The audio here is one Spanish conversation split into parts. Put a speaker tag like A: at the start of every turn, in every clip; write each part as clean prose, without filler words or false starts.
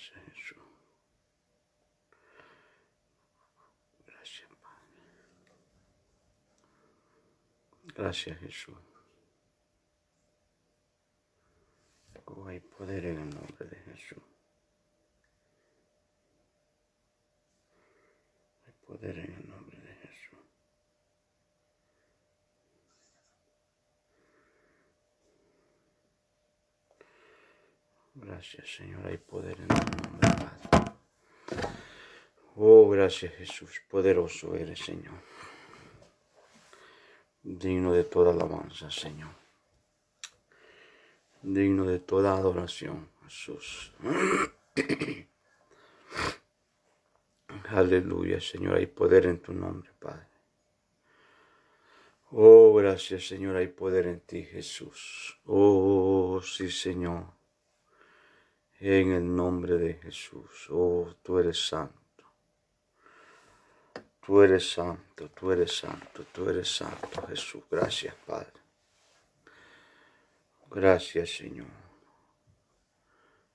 A: Gracias, Jesús. Gracias, Padre. Gracias, Jesús. Oh, hay poder en el nombre de Jesús. Hay poder en el nombre de Jesús. Gracias, Señor. Hay poder en el nombre del Padre. Oh, gracias, Jesús. Poderoso eres, Señor. Digno de toda alabanza, Señor. Digno de toda adoración, Jesús. Aleluya, Señor. Hay poder en tu nombre, Padre. Oh, gracias, Señor. Hay poder en ti, Jesús. Oh, sí, Señor. En el nombre de Jesús. Oh, tú eres santo. Tú eres santo, tú eres santo, tú eres santo, Jesús. Gracias, Padre. Gracias, Señor.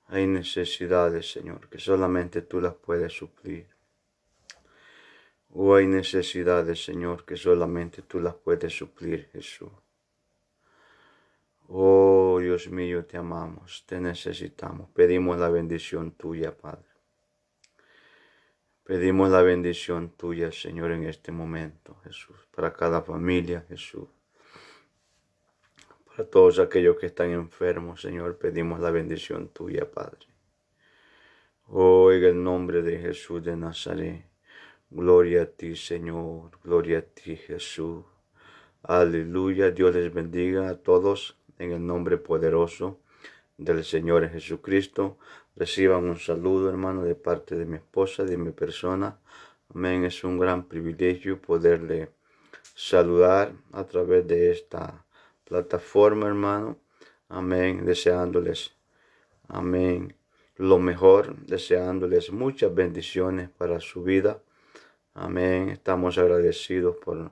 A: Hay necesidades, Señor, que solamente tú las puedes suplir. O hay necesidades, Señor, que solamente tú las puedes suplir, Jesús. Oh, Dios mío, te amamos, te necesitamos. Pedimos la bendición tuya, Padre. Pedimos la bendición tuya, Señor, en este momento, Jesús. Para cada familia, Jesús. Para todos aquellos que están enfermos, Señor, pedimos la bendición tuya, Padre. Oh, en el nombre de Jesús de Nazaret. Gloria a ti, Señor. Gloria a ti, Jesús. Aleluya. Dios les bendiga a todos en el nombre poderoso del Señor Jesucristo. Reciban un saludo, hermano, de parte de mi esposa, de mi persona. Amén. Es un gran privilegio poderle saludar a través de esta plataforma, hermano. Amén. Deseándoles, amén, lo mejor. Deseándoles muchas bendiciones para su vida. Amén. Estamos agradecidos por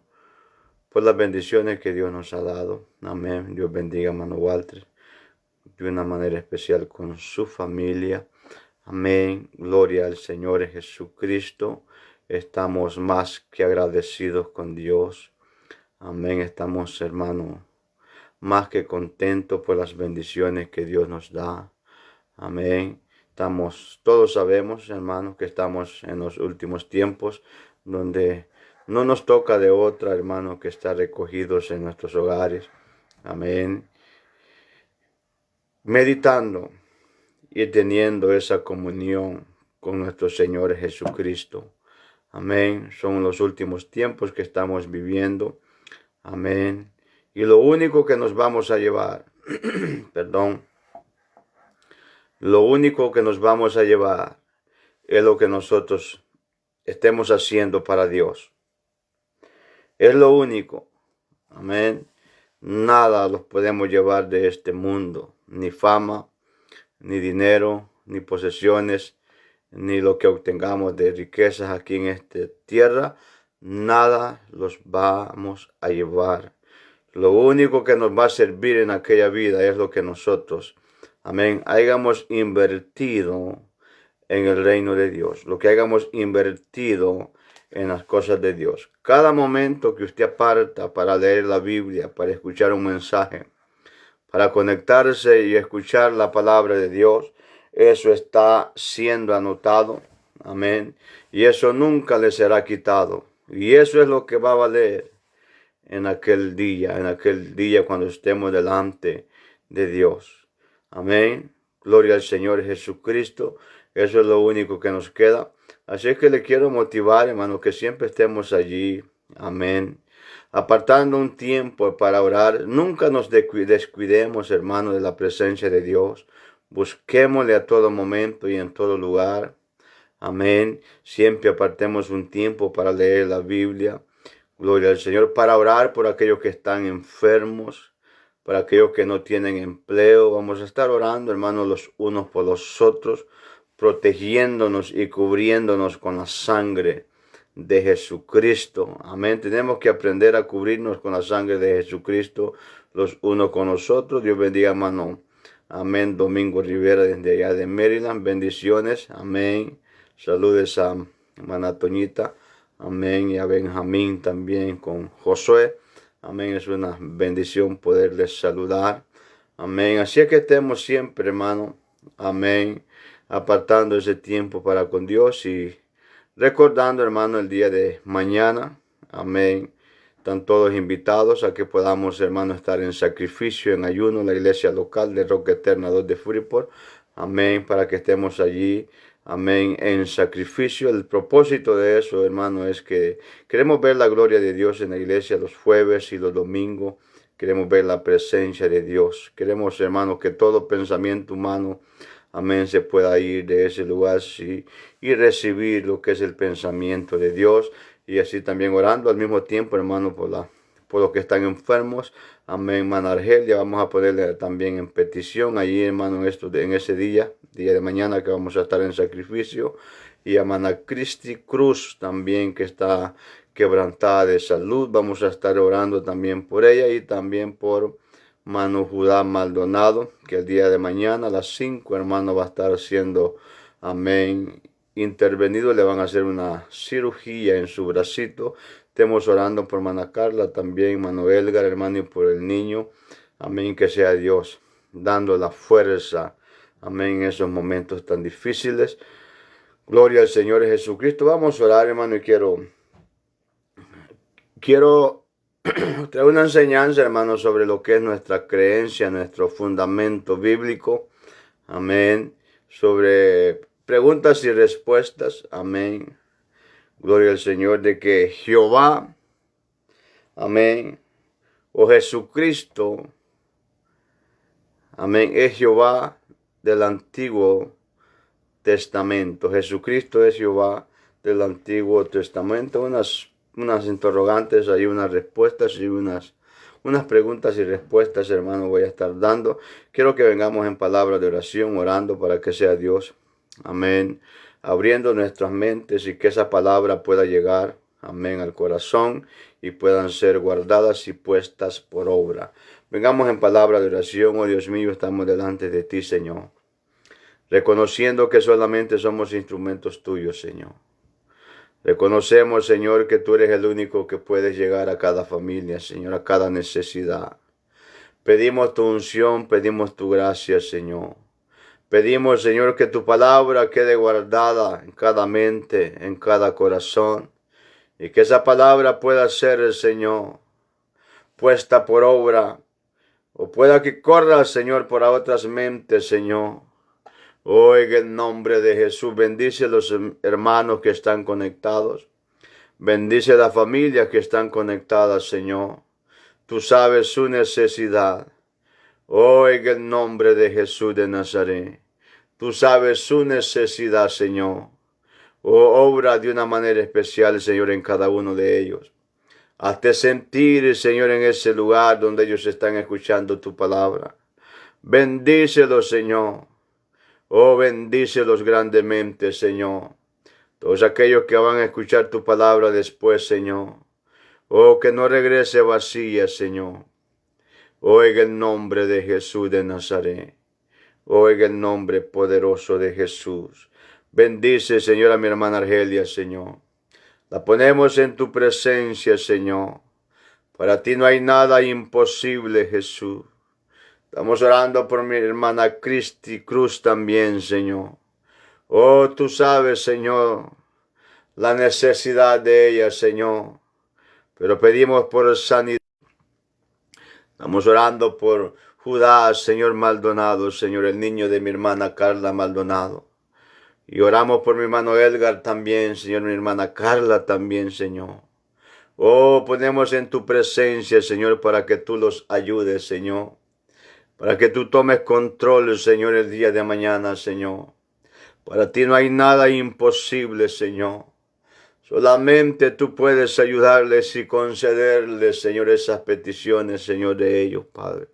A: las bendiciones que Dios nos ha dado. Amén. Dios bendiga a hermano Walter de una manera especial con su familia. Amén. Gloria al Señor Jesucristo. Estamos más que agradecidos con Dios. Amén. Estamos, hermano, más que contentos por las bendiciones que Dios nos da. Amén. Todos sabemos, hermanos, que estamos en los últimos tiempos donde no nos toca de otra, hermano, que estar recogidos en nuestros hogares. Amén. Meditando y teniendo esa comunión con nuestro Señor Jesucristo. Amén. Son los últimos tiempos que estamos viviendo. Amén. Y lo único que nos vamos a llevar, lo único que nos vamos a llevar es lo que nosotros estemos haciendo para Dios. Es lo único. Amén. Nada los podemos llevar de este mundo. Ni fama, ni dinero, ni posesiones, ni lo que obtengamos de riquezas aquí en esta tierra. Nada los vamos a llevar. Lo único que nos va a servir en aquella vida es lo que nosotros, amén, hayamos invertido en el reino de Dios. Lo que hayamos invertido en las cosas de Dios. Cada momento que usted aparta para leer la Biblia, para escuchar un mensaje, para conectarse y escuchar la palabra de Dios, eso está siendo anotado. Amén. Y eso nunca le será quitado. Y eso es lo que va a valer en aquel día cuando estemos delante de Dios. Amén. Gloria al Señor Jesucristo. Eso es lo único que nos queda. Así que le quiero motivar, hermano, que siempre estemos allí. Amén. Apartando un tiempo para orar. Nunca nos descuidemos, hermano, de la presencia de Dios. Busquémosle a todo momento y en todo lugar. Amén. Siempre apartemos un tiempo para leer la Biblia. Gloria al Señor. Para orar por aquellos que están enfermos. Para aquellos que no tienen empleo. Vamos a estar orando, hermanos, los unos por los otros. Protegiéndonos y cubriéndonos con la sangre de Jesucristo. Amén. Tenemos que aprender a cubrirnos con la sangre de Jesucristo los unos con los otros. Dios bendiga, hermano Amén. Domingo Rivera desde allá de Maryland. Bendiciones. Amén. Saludes a hermana Toñita. Amén. Y a Benjamín también con Josué. Amén. Es una bendición poderles saludar. Amén. Así es que estemos siempre, hermano. Amén. Apartando ese tiempo para con Dios y recordando, hermano, el día de mañana. Amén. Están todos invitados a que podamos, hermano, estar en sacrificio, en ayuno, en la iglesia local de Roca Eterna 2 de Freeport. Amén. Para que estemos allí. Amén. En sacrificio. El propósito de eso, hermano, es que queremos ver la gloria de Dios en la iglesia los jueves y los domingos. Queremos ver la presencia de Dios. Queremos, hermano, que todo pensamiento humano, amén, se pueda ir de ese lugar y recibir lo que es el pensamiento de Dios. Y así también orando al mismo tiempo, hermano, por los que están enfermos. Amén, hermana Argelia. Vamos a ponerle también en petición allí, hermano, en ese día de mañana que vamos a estar en sacrificio. Y a hermana Cristi Cruz también, que está quebrantada de salud. Vamos a estar orando también por ella y también por hermano Judá Maldonado, que el día de mañana a las 5, hermano, va a estar siendo, amén, intervenido. Le van a hacer una cirugía en su bracito. Estemos orando por hermana Carla también, hermano Edgar, hermano, y por el niño. Amén, que sea Dios dando la fuerza, amén, en esos momentos tan difíciles. Gloria al Señor Jesucristo. Vamos a orar, hermano, y quiero traer una enseñanza, hermano, sobre lo que es nuestra creencia, nuestro fundamento bíblico. Amén. Sobre preguntas y respuestas. Amén. Gloria al Señor, de que Jehová, amén, o Jesucristo, amén, es Jehová del Antiguo Testamento. Jesucristo es Jehová del Antiguo Testamento. Unas interrogantes, hay unas respuestas y unas preguntas y respuestas, hermano, voy a estar dando. Quiero que vengamos en palabra de oración, orando para que sea Dios, amén, abriendo nuestras mentes y que esa palabra pueda llegar, amén, al corazón y puedan ser guardadas y puestas por obra. Vengamos en palabra de oración. Oh Dios mío, estamos delante de ti, Señor, reconociendo que solamente somos instrumentos tuyos, Señor. Reconocemos, Señor, que tú eres el único que puedes llegar a cada familia, Señor, a cada necesidad. Pedimos tu unción, pedimos tu gracia, Señor. Pedimos, Señor, que tu palabra quede guardada en cada mente, en cada corazón, y que esa palabra pueda ser, Señor, puesta por obra, o pueda que corra, Señor, por otras mentes, Señor. Oiga, en el nombre de Jesús, bendice a los hermanos que están conectados. Bendice a las familias que están conectadas, Señor. Tú sabes su necesidad. Oiga, en el nombre de Jesús de Nazaret. Tú sabes su necesidad, Señor. Obra de una manera especial, Señor, en cada uno de ellos. Hazte sentir, Señor, en ese lugar donde ellos están escuchando tu palabra. Bendícelos, Señor. Oh, bendícelos grandemente, Señor. Todos aquellos que van a escuchar tu palabra después, Señor. Oh, que no regrese vacía, Señor. Oiga el nombre de Jesús de Nazaret. Oiga el nombre poderoso de Jesús. Bendice, Señor, a mi hermana Argelia, Señor. La ponemos en tu presencia, Señor. Para ti no hay nada imposible, Jesús. Estamos orando por mi hermana Cristi Cruz también, Señor. Oh, tú sabes, Señor, la necesidad de ella, Señor. Pero pedimos por sanidad. Estamos orando por Judá, Señor Maldonado, Señor, el niño de mi hermana Carla Maldonado. Y oramos por mi hermano Edgar también, Señor, mi hermana Carla también, Señor. Oh, ponemos en tu presencia, Señor, para que tú los ayudes, Señor. Para que tú tomes control, Señor, el día de mañana, Señor. Para ti no hay nada imposible, Señor. Solamente tú puedes ayudarles y concederles, Señor, esas peticiones, Señor, de ellos, Padre.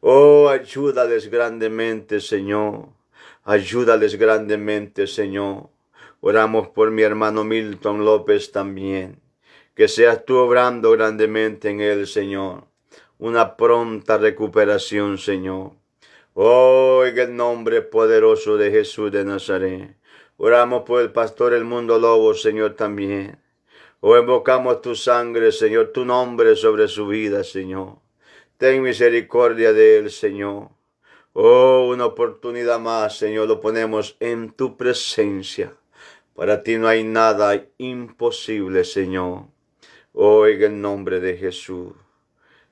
A: Oh, ayúdales grandemente, Señor. Ayúdales grandemente, Señor. Oramos por mi hermano Milton López también. Que seas tú obrando grandemente en él, Señor. Una pronta recuperación, Señor. Oh, en el nombre poderoso de Jesús de Nazaret. Oramos por el pastor El Mundo Lobo, Señor, también. Oh, invocamos tu sangre, Señor, tu nombre sobre su vida, Señor. Ten misericordia de él, Señor. Oh, una oportunidad más, Señor, lo ponemos en tu presencia. Para ti no hay nada imposible, Señor. Oh, en el nombre de Jesús.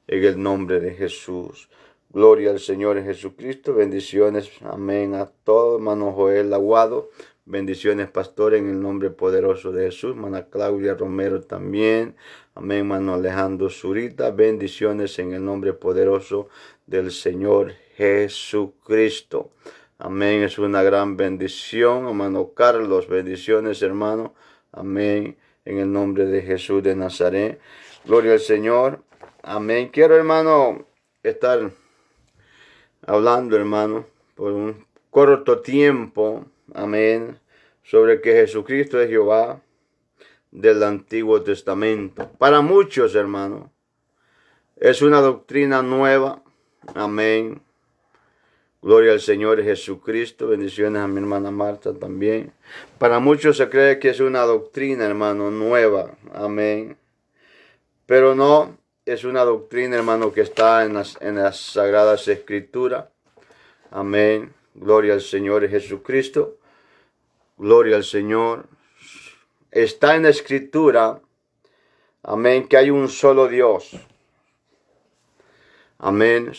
A: En el nombre de Jesús. Gloria al Señor Jesucristo. Bendiciones. Amén. A todos, hermano Joel Aguado. Bendiciones, pastor, en el nombre poderoso de Jesús. Hermana Claudia Romero también. Amén, hermano Alejandro Zurita. Bendiciones en el nombre poderoso del Señor Jesucristo. Amén. Es una gran bendición, hermano Carlos. Bendiciones, hermano. Amén. En el nombre de Jesús de Nazaret. Gloria al Señor. Amén. Quiero, hermano, estar hablando, hermano, por un corto tiempo, amén, sobre que Jesucristo es Jehová del Antiguo Testamento. Para muchos, hermano, es una doctrina nueva, amén. Gloria al Señor Jesucristo. Bendiciones a mi hermana Marta también. Para muchos se cree que es una doctrina, hermano, nueva, amén. Pero no. Es una doctrina, hermano, que está en las Sagradas Escrituras. Amén. Gloria al Señor Jesucristo. Gloria al Señor. Está en la Escritura. Amén. Que hay un solo Dios. Amén.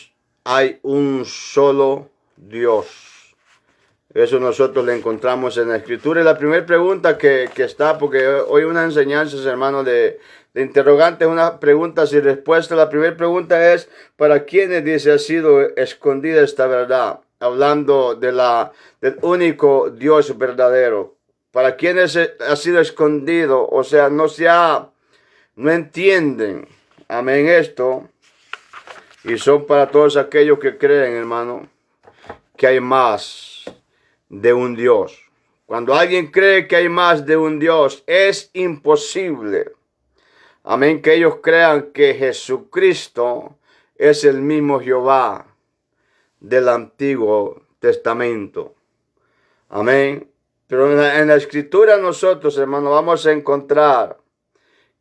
A: Hay un solo Dios. Eso nosotros lo encontramos en la Escritura. Y la primera pregunta que está, porque hoy una enseñanza, hermano, de interrogante, una pregunta sin respuesta. La primera pregunta es, ¿para quiénes dice ha sido escondida esta verdad? Hablando del único Dios verdadero. ¿Para quiénes ha sido escondido? O sea, no entienden. Amén, esto. Y son para todos aquellos que creen, hermano, que hay más de un Dios. Cuando alguien cree que hay más de un Dios, es imposible. Amén, que ellos crean que Jesucristo es el mismo Jehová del Antiguo Testamento. Amén. Pero en la Escritura nosotros, hermano, vamos a encontrar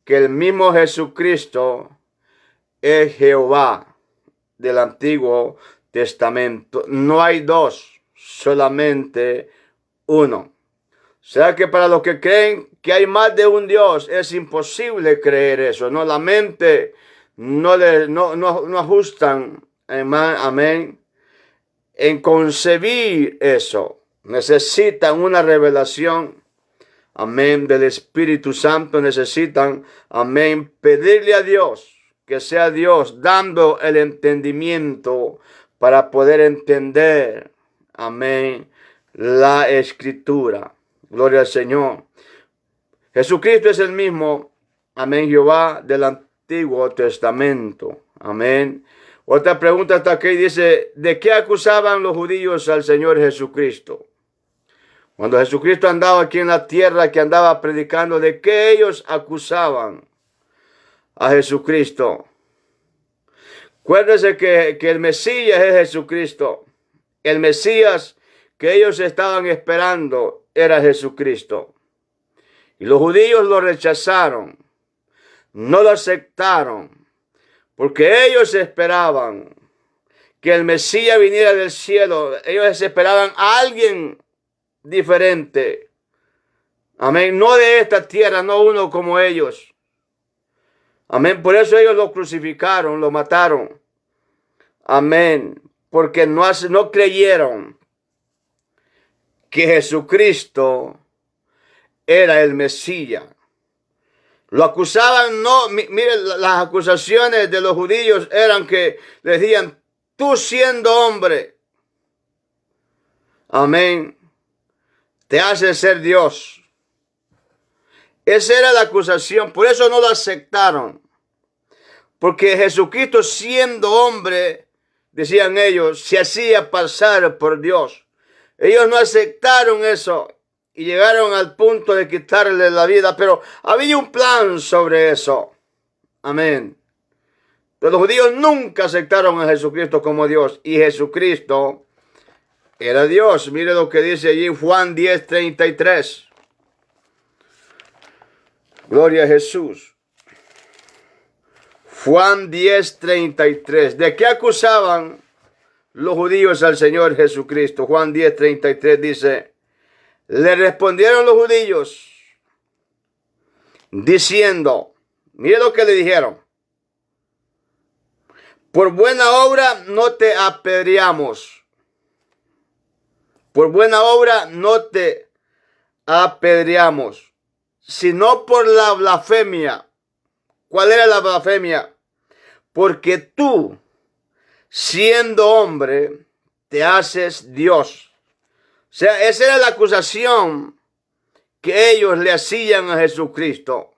A: que el mismo Jesucristo es Jehová del Antiguo Testamento. No hay dos, solamente uno. O sea que para los que creen que hay más de un Dios, es imposible creer eso. No, la mente no ajustan, amén, en concebir eso. Necesitan una revelación, amén, del Espíritu Santo. Necesitan, amén, pedirle a Dios que sea Dios dando el entendimiento para poder entender, amén, la Escritura. Gloria al Señor. Jesucristo es el mismo, amén, Jehová del Antiguo Testamento. Amén. Otra pregunta está aquí, dice, ¿de qué acusaban los judíos al Señor Jesucristo? Cuando Jesucristo andaba aquí en la tierra, que andaba predicando, ¿de qué ellos acusaban a Jesucristo? Acuérdense que el Mesías es Jesucristo. El Mesías que ellos estaban esperando era Jesucristo. Y los judíos lo rechazaron, no lo aceptaron, porque ellos esperaban que el Mesías viniera del cielo. Ellos esperaban a alguien diferente. Amén, no de esta tierra, no uno como ellos. Amén, por eso ellos lo crucificaron, lo mataron. Amén, porque no creyeron que Jesucristo era el Mesías. Lo acusaban, no, miren, las acusaciones de los judíos eran que le decían, tú siendo hombre, amén, te haces ser Dios. Esa era la acusación, por eso no lo aceptaron. Porque Jesucristo siendo hombre, decían ellos, se hacía pasar por Dios. Ellos no aceptaron eso. Y llegaron al punto de quitarle la vida, pero había un plan sobre eso. Amén. Pero los judíos nunca aceptaron a Jesucristo como Dios. Y Jesucristo era Dios. Mire lo que dice allí Juan 10:33. Gloria a Jesús. Juan 10:33. ¿De qué acusaban los judíos al Señor Jesucristo? Juan 10:33 dice, le respondieron los judíos diciendo, mire lo que le dijeron, por buena obra no te apedreamos. Por buena obra no te apedreamos, sino por la blasfemia. ¿Cuál era la blasfemia? Porque tú, siendo hombre, te haces Dios. O sea, esa era la acusación que ellos le hacían a Jesucristo.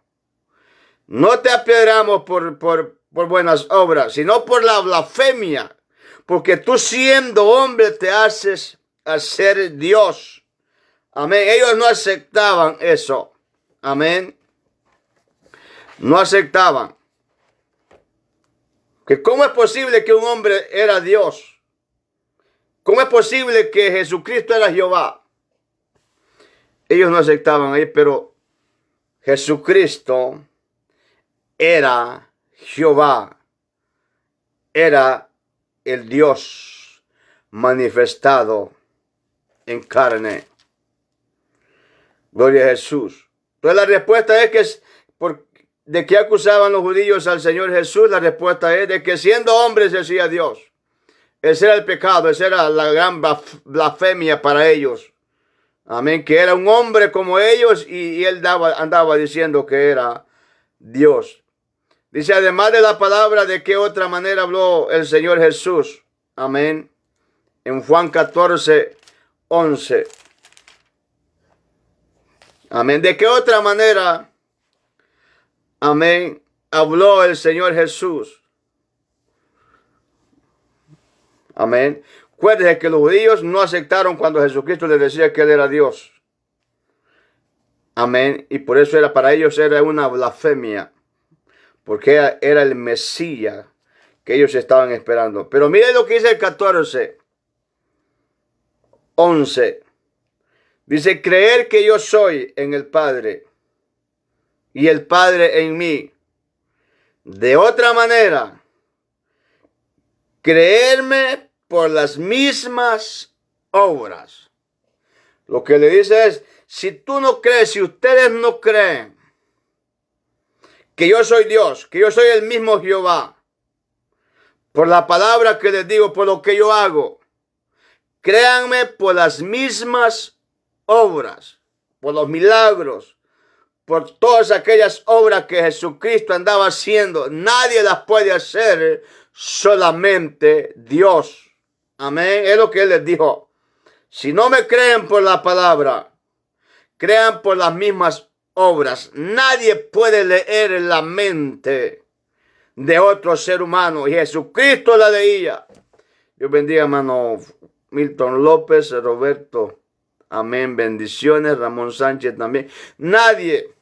A: No te apedreamos por buenas obras, sino por la blasfemia. Porque tú, siendo hombre, te haces a ser Dios. Amén. Ellos no aceptaban eso. Amén. No aceptaban. Que ¿cómo es posible que un hombre era Dios? ¿Cómo es posible que Jesucristo era Jehová? Ellos no aceptaban ahí, pero Jesucristo era Jehová. Era el Dios manifestado en carne. Gloria a Jesús. Entonces la respuesta es que ¿de qué acusaban los judíos al Señor Jesús? La respuesta es de que siendo hombre se hacía Dios. Ese era el pecado, esa era la gran blasfemia para ellos. Amén, que era un hombre como ellos y él andaba diciendo que era Dios. Dice, además de la palabra, ¿de qué otra manera habló el Señor Jesús? Amén. En Juan 14:11. Amén. ¿De qué otra manera, amén, habló el Señor Jesús? Amén. Acuérdense que los judíos no aceptaron cuando Jesucristo les decía que Él era Dios. Amén. Y por eso para ellos era una blasfemia. Porque era el Mesías que ellos estaban esperando. Pero mire lo que dice el 14:11. Dice, creer que yo soy en el Padre y el Padre en mí. De otra manera, creerme por las mismas obras. Lo que le dice es, si tú no crees, si ustedes no creen que yo soy Dios, que yo soy el mismo Jehová, por la palabra que les digo, por lo que yo hago, créanme por las mismas obras, por los milagros, por todas aquellas obras que Jesucristo andaba haciendo. Nadie las puede hacer, solamente Dios. Amén. Es lo que Él les dijo. Si no me creen por la palabra, crean por las mismas obras. Nadie puede leer en la mente de otro ser humano. Y Jesucristo la leía. Dios bendiga, hermano Milton López, Roberto. Amén. Bendiciones. Ramón Sánchez también. Nadie.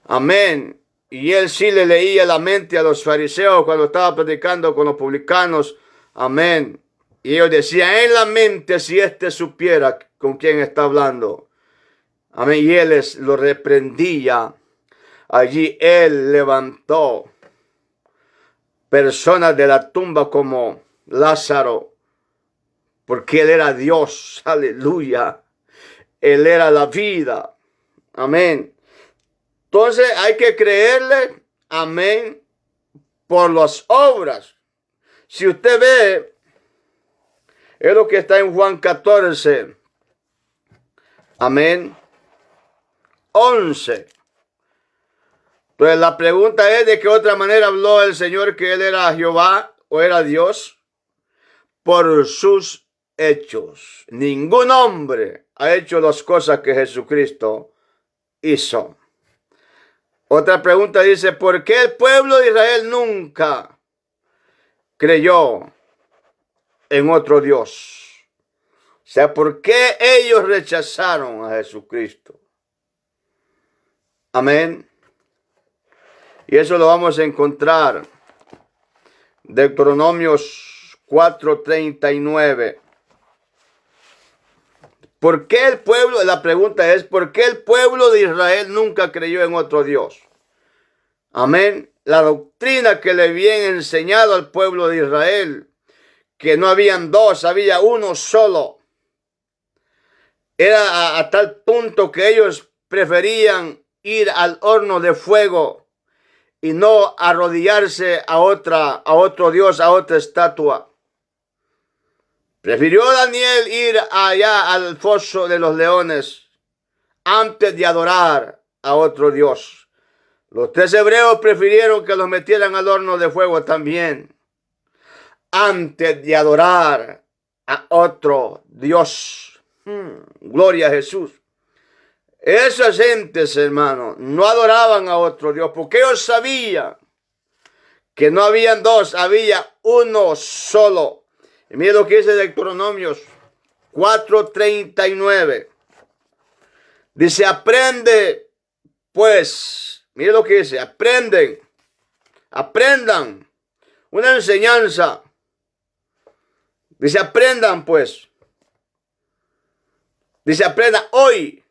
A: Amén. Y él sí le leía la mente a los fariseos cuando estaba predicando con los publicanos. Amén. Y ellos decían en la mente, si éste supiera con quién está hablando. Amén. Y él lo reprendía. Allí él levantó personas de la tumba como Lázaro. Porque Él era Dios, aleluya. Él era la vida, amén. Entonces hay que creerle, amén, por las obras. Si usted ve, es lo que está en Juan 14, amén, 11. Entonces la pregunta es, ¿de qué otra manera habló el Señor que Él era Jehová o era Dios? Por sus hechos. Ningún hombre ha hecho las cosas que Jesucristo hizo. Otra pregunta dice, ¿por qué el pueblo de Israel nunca creyó en otro Dios? O sea, ¿por qué ellos rechazaron a Jesucristo? Amén. Y eso lo vamos a encontrar. Deuteronomios 4:39. ¿Por qué el pueblo? La pregunta es, ¿por qué el pueblo de Israel nunca creyó en otro Dios? Amén. La doctrina que le habían enseñado al pueblo de Israel, que no habían dos, había uno solo. Era a tal punto que ellos preferían ir al horno de fuego y no arrodillarse a otro Dios, a otra estatua. Prefirió Daniel ir allá al foso de los leones antes de adorar a otro Dios. Los 3 hebreos prefirieron que los metieran al horno de fuego también, antes de adorar a otro Dios. Gloria a Jesús. Esas gentes, hermanos, no adoraban a otro Dios porque ellos sabían que no habían dos, había uno solo. Y mire lo que dice Deuteronomios 4:39. Dice, aprende, pues, mire lo que dice, aprendan una enseñanza. Dice, aprendan, pues. Dice, aprendan hoy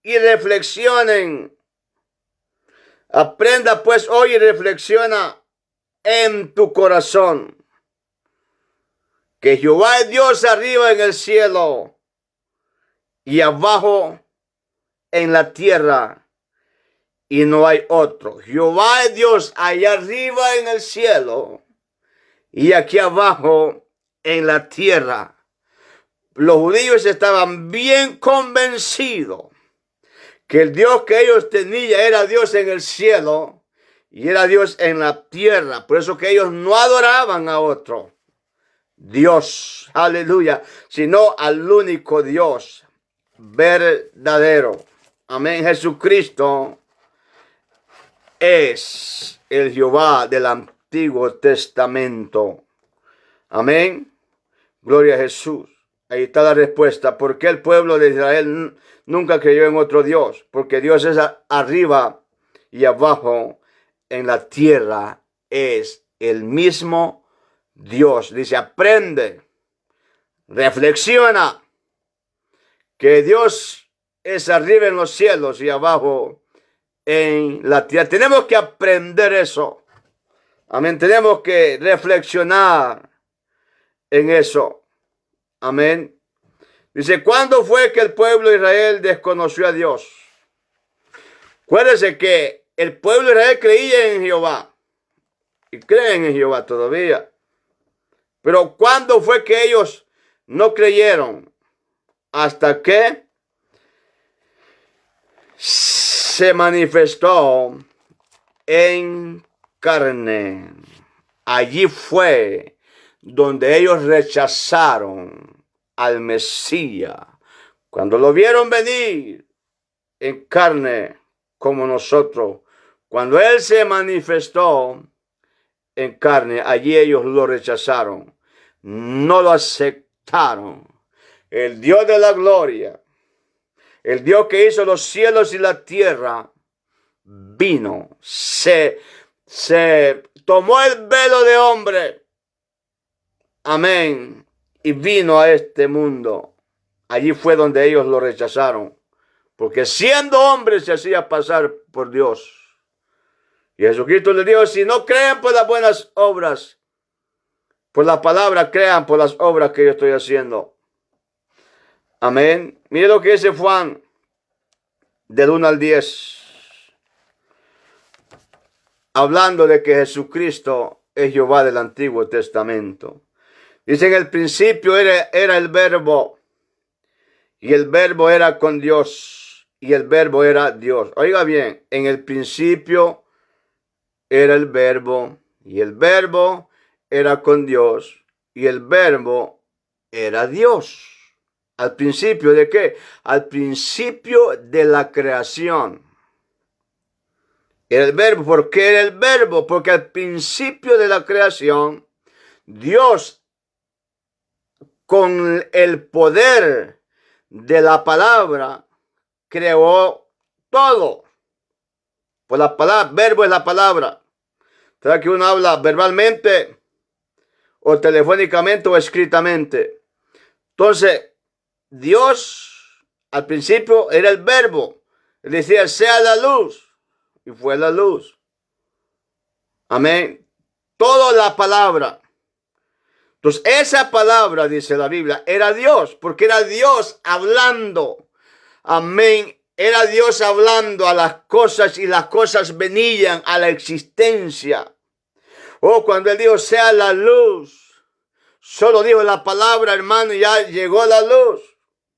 A: y reflexionen. Aprenda, pues, hoy y reflexiona en tu corazón que Jehová es Dios arriba en el cielo y abajo en la tierra, y no hay otro. Jehová es Dios allá arriba en el cielo y aquí abajo en la tierra. Los judíos estaban bien convencidos que el Dios que ellos tenían era Dios en el cielo y era Dios en la tierra. Por eso que ellos no adoraban a otro Dios, aleluya, sino al único Dios verdadero. Amén. Jesucristo es el Jehová del Antiguo Testamento. Amén. Gloria a Jesús. Ahí está la respuesta. ¿Por qué el pueblo de Israel nunca creyó en otro Dios? Porque Dios es arriba y abajo en la tierra. Es el mismo Dios. Dice, aprende, reflexiona, que Dios es arriba en los cielos y abajo en la tierra. Tenemos que aprender eso. Amén. Tenemos que reflexionar en eso. Amén. Dice, ¿cuándo fue que el pueblo de Israel desconoció a Dios? Acuérdense que el pueblo de Israel creía en Jehová. Y creen en Jehová todavía. Pero ¿cuándo fue que ellos no creyeron? Hasta que se manifestó en carne. Allí fue donde ellos rechazaron al Mesías. Cuando lo vieron venir en carne como nosotros, cuando Él se manifestó en carne, allí ellos lo rechazaron, no lo aceptaron. El Dios de la gloria, el Dios que hizo los cielos y la tierra, vino, se tomó el velo de hombre, amén, y vino a este mundo. Allí fue donde ellos lo rechazaron, porque siendo hombre se hacía pasar por Dios. Y Jesucristo le dijo, si no creen por las buenas obras, por la palabra, crean por las obras que yo estoy haciendo. Amén. Mire lo que dice Juan, del 1 al 10. Hablando de que Jesucristo es Jehová del Antiguo Testamento. Dice, en el principio era el verbo, y el verbo era con Dios, y el verbo era Dios. Oiga bien, en el principio era el verbo, y el verbo era con Dios, y el verbo era Dios. ¿Al principio de qué? Al principio de la creación. Era el verbo. ¿Por qué era el verbo? Porque al principio de la creación, Dios, con el poder de la palabra, creó todo. Pues la palabra, verbo es la palabra. ¿Sabes que uno habla verbalmente o telefónicamente o escritamente? Entonces, Dios Al principio era el verbo. Él decía, sea la luz. Y fue la luz. Amén. Toda la palabra. Entonces, esa palabra, dice la Biblia, era Dios, porque era Dios hablando. Amén. Era Dios hablando a las cosas y las cosas venían a la existencia. Oh, cuando Él dijo, sea la luz. Solo dijo la palabra, hermano, y ya llegó la luz.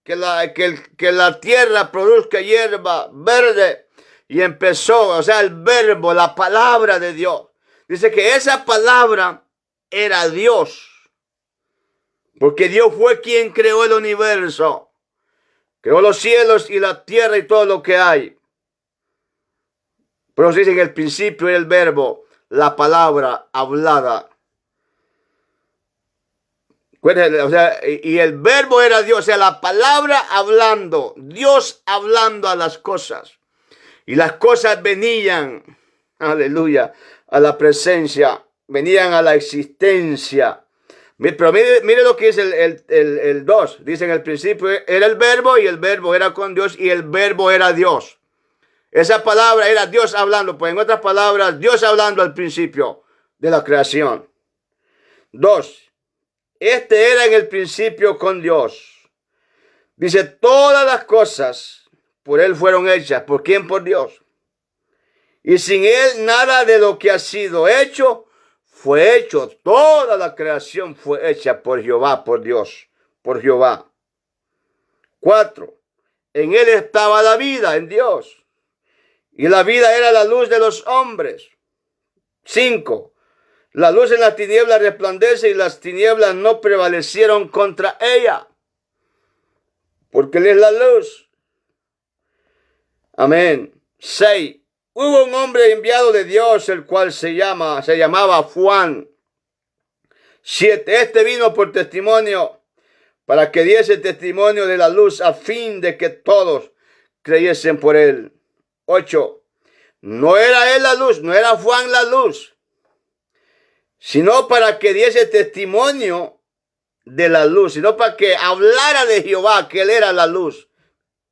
A: Que la tierra produzca hierba verde. Y empezó, o sea, el verbo, la palabra de Dios. Dice que esa palabra era Dios. Porque Dios fue quien creó el universo. Creó los cielos y la tierra y todo lo que hay. Pero dice que el principio era el verbo, la palabra hablada. O sea, y el verbo era Dios, o sea, la palabra hablando, Dios hablando a las cosas. Y las cosas venían, aleluya, a la presencia, venían a la existencia. Pero mire lo que dice el 2. Dice en el principio era el verbo y el verbo era con Dios y el verbo era Dios. Esa palabra era Dios hablando. Pues en otras palabras, Dios hablando al principio de la creación. 2. Este era en el principio con Dios. Dice, todas las cosas por Él fueron hechas. ¿Por quién? Por Dios. Y sin Él nada de lo que ha sido hecho fue hecho. Toda la creación fue hecha por Jehová, por Dios, por Jehová. 4. En Él estaba la vida, en Dios. Y la vida era la luz de los hombres. 5. La luz en las tinieblas resplandece y las tinieblas no prevalecieron contra ella. Porque Él es la luz. Amén. 6. Hubo un hombre enviado de Dios, el cual se llamaba Juan. 7. Este vino por testimonio, para que diese testimonio de la luz, a fin de que todos creyesen por él. 8. No era él la luz, no era Juan la luz, sino para que diese testimonio de la luz, sino para que hablara de Jehová, que él era la luz,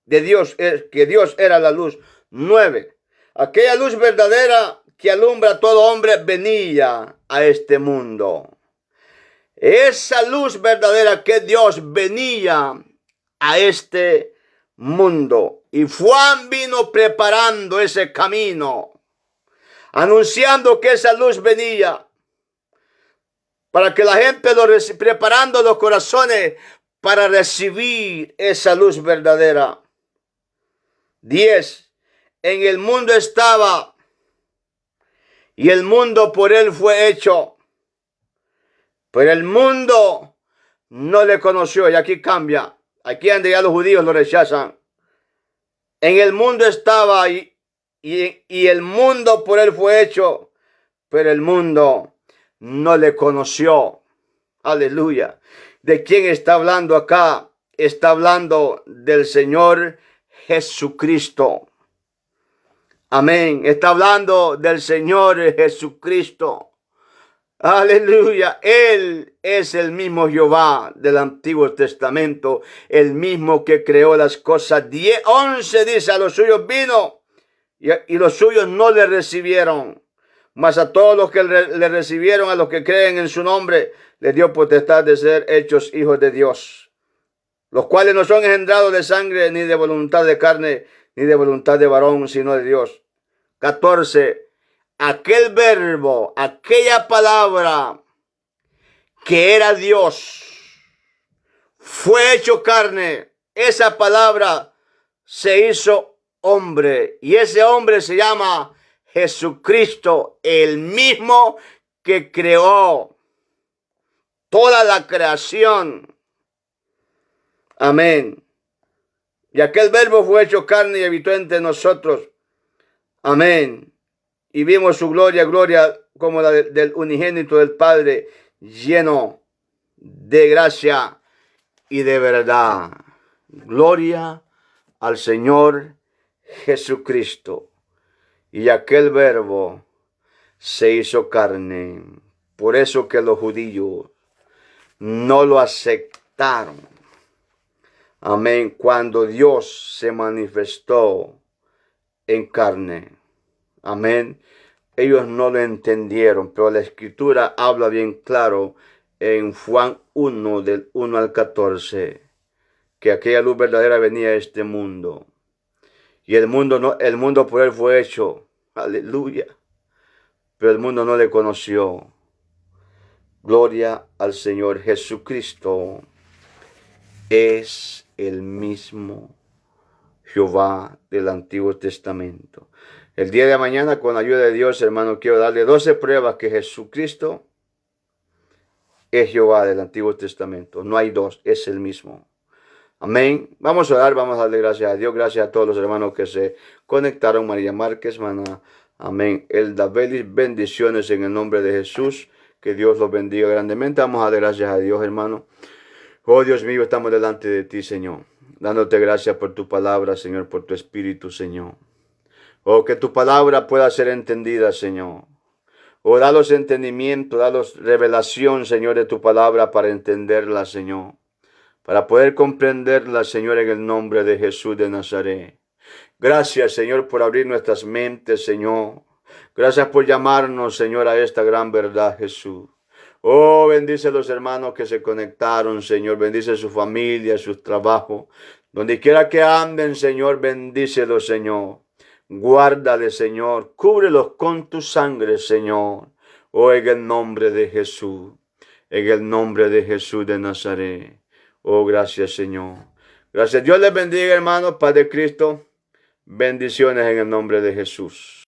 A: de Dios, que Dios era la luz. 9. Aquella luz verdadera que alumbra a todo hombre venía a este mundo. Esa luz verdadera que Dios venía a este mundo. Y Juan vino preparando ese camino, anunciando que esa luz venía, para que la gente preparando los corazones para recibir esa luz verdadera. 10. En el mundo estaba, y el mundo por él fue hecho, pero el mundo no le conoció. Y aquí cambia. Aquí donde ya los judíos lo rechazan. En el mundo estaba, y el mundo por él fue hecho, pero el mundo no le conoció. Aleluya. ¿De quién está hablando acá? Está hablando del Señor Jesucristo. Amén. Está hablando del Señor Jesucristo. Aleluya. Él es el mismo Jehová del Antiguo Testamento. El mismo que creó las cosas. 11 dice, a los suyos vino y los suyos no le recibieron. Mas a todos los que le recibieron, a los que creen en su nombre, les dio potestad de ser hechos hijos de Dios. Los cuales no son engendrados de sangre, ni de voluntad de carne, ni de voluntad de varón, sino de Dios. 14. Aquel verbo, aquella palabra que era Dios, fue hecho carne. Esa palabra se hizo hombre. Y ese hombre se llama Jesucristo, el mismo que creó toda la creación. Amén. Y aquel verbo fue hecho carne y habitó entre nosotros. Amén. Y vimos su gloria, gloria como la del unigénito del Padre, lleno de gracia y de verdad. Gloria al Señor Jesucristo. Y aquel verbo se hizo carne. Por eso que los judíos no lo aceptaron. Amén. Cuando Dios se manifestó en carne. Amén. Ellos no lo entendieron, pero la escritura habla bien claro en Juan 1, del 1 al 14, que aquella luz verdadera venía a este mundo. Y el mundo por él fue hecho. Aleluya. Pero el mundo no le conoció. Gloria al Señor. Jesucristo es el mismo Jehová del Antiguo Testamento. El día de mañana, con la ayuda de Dios, hermano, quiero darle 12 pruebas que Jesucristo es Jehová del Antiguo Testamento. No hay dos, es el mismo. Amén. Vamos a orar, vamos a darle gracias a Dios. Gracias a todos los hermanos que se conectaron. María Márquez, hermana. Amén. Elda Belis, bendiciones en el nombre de Jesús. Que Dios los bendiga grandemente. Vamos a darle gracias a Dios, hermano. Oh Dios mío, estamos delante de ti, Señor. Dándote gracias por tu palabra, Señor, por tu espíritu, Señor. Oh, que tu palabra pueda ser entendida, Señor. Oh, dalos entendimiento, dalos revelación, Señor, de tu palabra para entenderla, Señor. Para poder comprenderla, Señor, en el nombre de Jesús de Nazaret. Gracias, Señor, por abrir nuestras mentes, Señor. Gracias por llamarnos, Señor, a esta gran verdad, Jesús. Oh, bendice a los hermanos que se conectaron, Señor. Bendice a su familia, sus trabajos. Donde quiera que anden, Señor, bendícelos, Señor. Guárdale, Señor. Cúbrelos con tu sangre, Señor. Oh, en el nombre de Jesús. En el nombre de Jesús de Nazaret. Oh, gracias, Señor. Gracias. Dios les bendiga, hermanos. Paz de Cristo. Bendiciones en el nombre de Jesús.